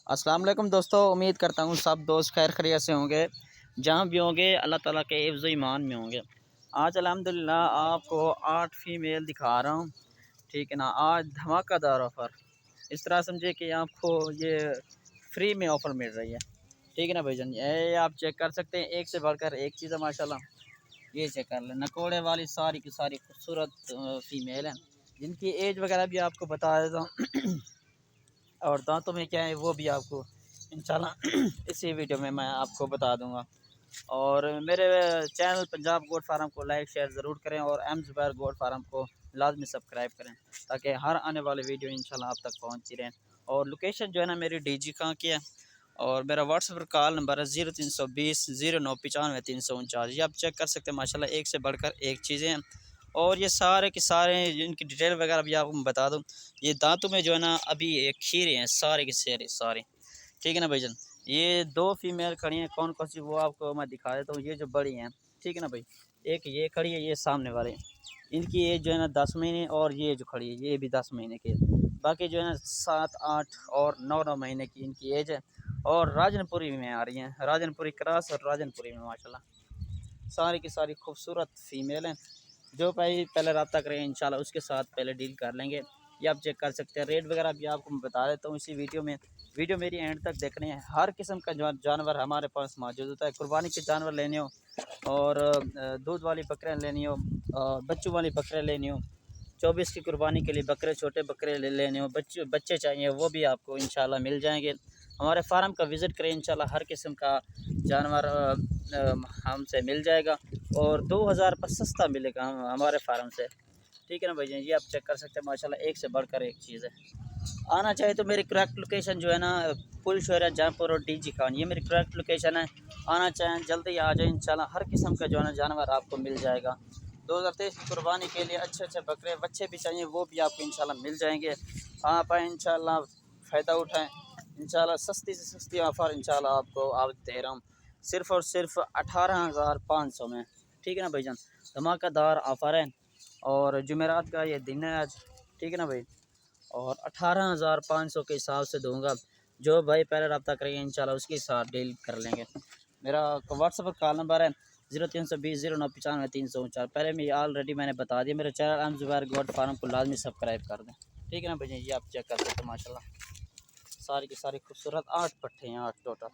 अस्सलाम वालेकुम दोस्तों, उम्मीद करता हूँ सब दोस्त खैर खैरियत से होंगे। जहाँ भी होंगे अल्लाह ताला के हिफ्ज़ ईमान में होंगे। आज अल्हम्दुलिल्लाह आपको 8 फीमेल दिखा रहा हूँ, ठीक है ना। आज धमाकेदार ऑफ़र, इस तरह समझे कि आपको ये फ्री में ऑफ़र मिल रही है, ठीक है ना भाईजान। ये आप चेक कर सकते हैं, एक से बढ़कर एक चीज़ है माशाल्लाह। ये चेक कर लें, नकोड़े वाली सारी की सारी खूबसूरत फ़ीमेल हैं, जिनकी एज वगैरह भी आपको बता देता हूँ और दांतों में क्या है वो भी आपको इंशाल्लाह इसी वीडियो में मैं आपको बता दूंगा। और मेरे चैनल पंजाब गोट फार्म को लाइक शेयर ज़रूर करें और एम ज़ुबैर गोट फार्म को लाजमी सब्सक्राइब करें, ताकि हर आने वाले वीडियो इंशाल्लाह आप तक पहुंचती रहें। और लोकेशन जो है ना मेरी डीजी खां की है, और मेरा व्हाट्सएप पर कॉल नंबर है 0320 0995 349। ये आप चेक कर सकते हैं माशाल्लाह, एक से बढ़कर एक चीज़ें हैं। और ये सारे के सारे इनकी डिटेल वगैरह भी आपको मैं बता दूं। ये दांतों में जो है ना अभी ये खीरे हैं सारे के सारे, ठीक है ना भाईजान। ये 2 फीमेल खड़ी हैं, कौन कौन सी वो आपको मैं दिखा देता हूँ। ये जो बड़ी हैं, ठीक है ना भाई, एक ये खड़ी है, ये सामने वाले, इनकी एज जो है ना 10 महीने, और ये जो खड़ी है ये भी 10 महीने की है। बाकी जो है ना 7 8 और 9 महीने की इनकी एज है। और राजनपुरी में आ रही हैं, राजनपुरी क्रॉस और राजनपुरी में माशाल्लाह सारी की सारी खूबसूरत फीमेल हैं। जो भाई पहले रब्ता करें इंशाल्लाह उसके साथ पहले डील कर लेंगे। ये आप चेक कर सकते हैं, रेट वगैरह भी आपको मैं बता देता हूँ इसी वीडियो में। वीडियो मेरी एंड तक देखनी है। हर किस्म का जानवर हमारे पास मौजूद होता है। कुर्बानी के जानवर लेने हो, और दूध वाली बकरियाँ लेनी हो, बच्चों वाली बकरियाँ लेनी हो, 24 की कुर्बानी के लिए बकरे, छोटे बकरे लेने हो, बच्चे चाहिए, वो भी आपको इंशाल्लाह मिल जाएंगे। हमारे फार्म का विज़िट करें, इंशाल्लाह हर किस्म का जानवर हमसे मिल जाएगा, और 2000 पर सस्ता मिलेगा हमारे फार्म से, ठीक है ना भाई। ये आप चेक कर सकते हैं माशाल्लाह, एक से बढ़कर एक चीज़ है। आना चाहे तो मेरी करेक्ट लोकेशन जो है ना, पुल शहर जहाँपुर और डीजी खान, ये मेरी करेक्ट लोकेशन है। आना चाहें जल्दी आ जाए इंशाल्लाह, हर किस्म का जो है ना जानवर आपको मिल जाएगा। 2023 की कुर्बानी के लिए अच्छे अच्छे बकरे बच्चे भी चाहिए, वो भी आपको इंशाल्लाह मिल जाएंगे। आप आए इंशाल्लाह, फ़ायदा उठाएँ इंशाल्लाह। सस्ती से सस्ती ऑफ़र इंशाल्लाह आपको आज दे रहा हूँ, सिर्फ़ और सिर्फ 18,500 में, ठीक है ना भाईजान। धमाकेदार ऑफ़र है, और जुमेरात का ये दिन है आज, ठीक है ना भाई। और 18,500 के हिसाब से दूंगा। जो भाई पहले रब्ता करेंगे इंशाल्लाह उसके साथ डील कर लेंगे। मेरा व्हाट्सएप पर कॉल नंबर है 0320 0995 349। पहले मैं ऑलरेडी मैंने बता दिया। मेरे channel M Zubair goat farm को लाजमी सब्सक्राइब कर दें, ठीक है ना भाई। ये आप चेक कर सकते हैं माशाल्लाह, सारी की सारी खूबसूरत 8 पट्टे हैं, 8 टोटल।